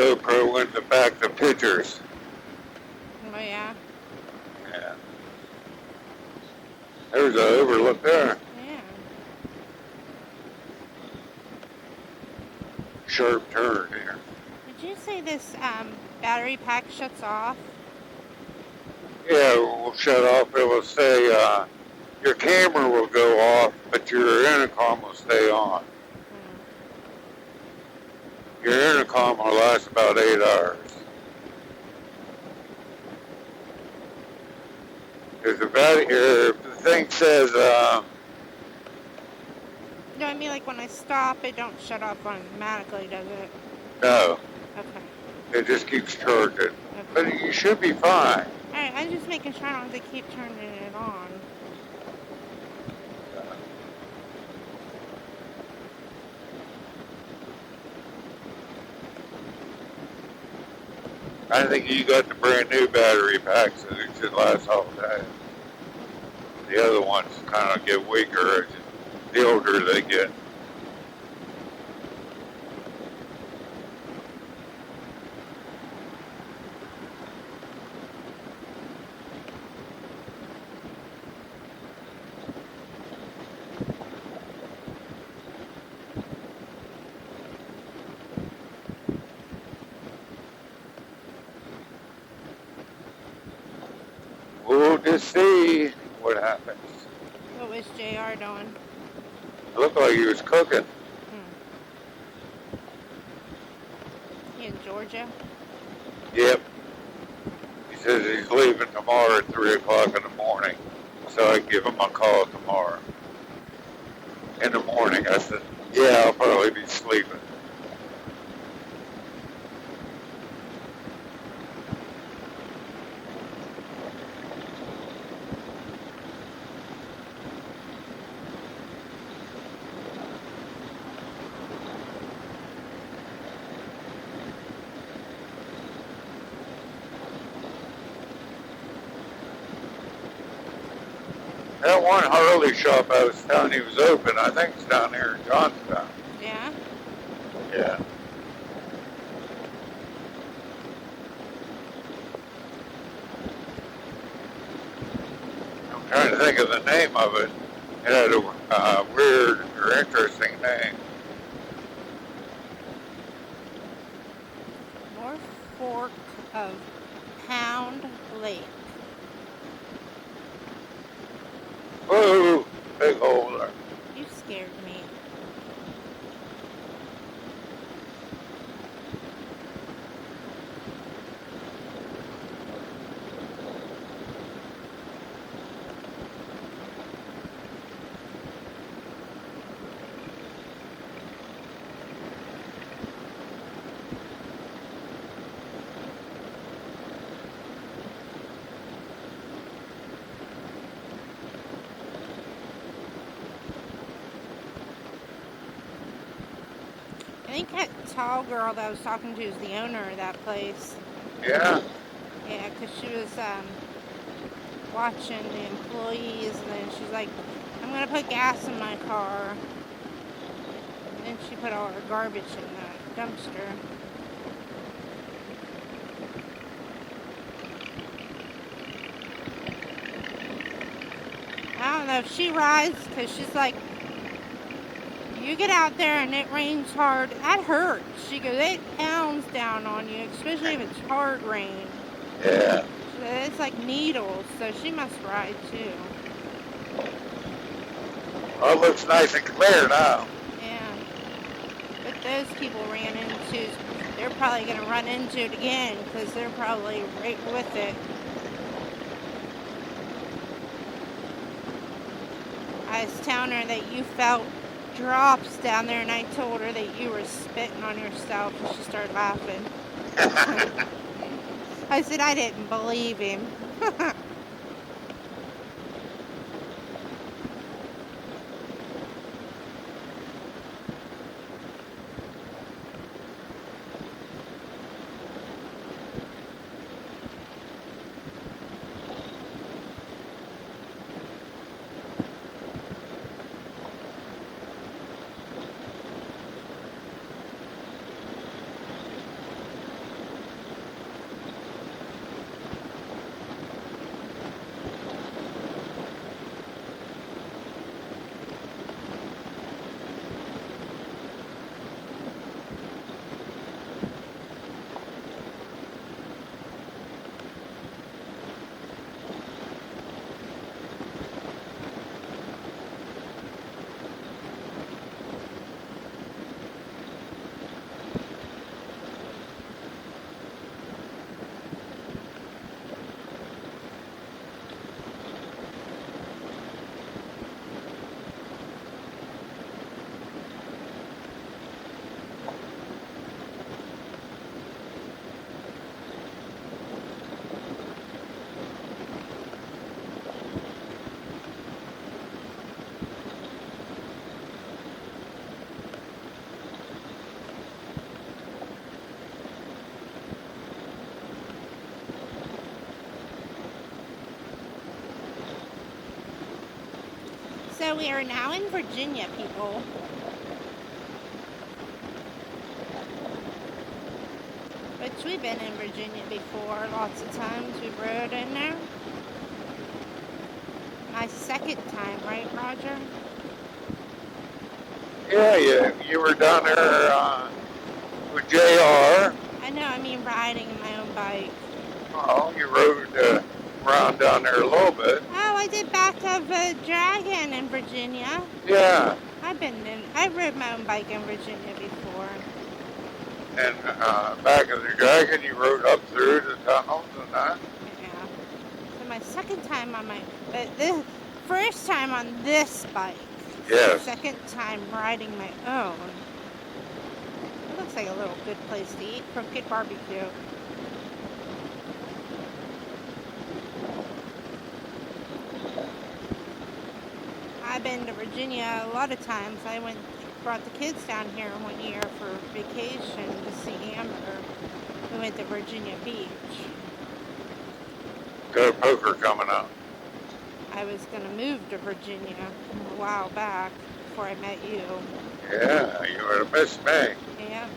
GoPro in the back the pictures. Oh, yeah? Yeah. There's an overlook there. Yeah. Sharp turn here. Did you say this battery pack shuts off? Yeah, we'll shut off. It will say your camera will go off, but your intercom will stay on. Your intercom will last about 8 hours. There's a battery here. The thing says, No, I mean like when I stop, it don't shut off automatically, does it? no. Okay. It just keeps charging. Okay. But you should be fine. Alright, I'm just making sure I don't have to keep turning it on. I think you got the brand new battery pack, so it should last all day. The other ones kind of get weaker the older they get. We'll just see what happens. What was JR doing? It looked like he was cooking. He in Georgia? Yep. He says he's leaving tomorrow at 3 o'clock in the morning, so I can give him a call tomorrow. In the morning, I said, yeah, I'll probably be sleeping. That one Harley shop I was telling you was open, I think it's down here in Johnstown. Yeah? Yeah. I'm trying to think of the name of it. It had a weird or interesting name. North Fork of Pound Lake. Whoa, big hole there. You scared me. I think that tall girl that I was talking to is the owner of that place. Yeah. Yeah, because she was watching the employees, and then she's like, I'm going to put gas in my car. And then she put all her garbage in the dumpster. I don't know if she rides, because she's like, you get out there and it rains hard, that hurts. She goes, it pounds down on you, especially if it's hard rain. Yeah. It's like needles, so she must ride too. Well, it looks nice and clear now. Yeah. But those people ran into, they're probably going to run into it again, because they're probably right with it. I was telling her that you felt drops down there, and I told her that you were spitting on yourself, and she started laughing. I said I didn't believe him. So we are now in Virginia, people. Which we've been in Virginia before. Lots of times we've rode in there. My second time, right, Roger? Yeah, you were down there with JR. I know, I mean riding my own bike. Oh, you rode around down there a little bit. Oh, I did Back of a Dragon in Virginia. Yeah. I rode my own bike in Virginia before. And Back of the Dragon, you rode up through the tunnels and that? Yeah. So my second time on but the first time on this bike. Yes. Second time riding my own. It looks like a little good place to eat. Crooked barbecue. I've been to Virginia a lot of times. I brought the kids down here one year for vacation to see Amber. We went to Virginia Beach. Got a poker coming up. I was going to move to Virginia a while back before I met you. Yeah, you would have missed me. Yeah.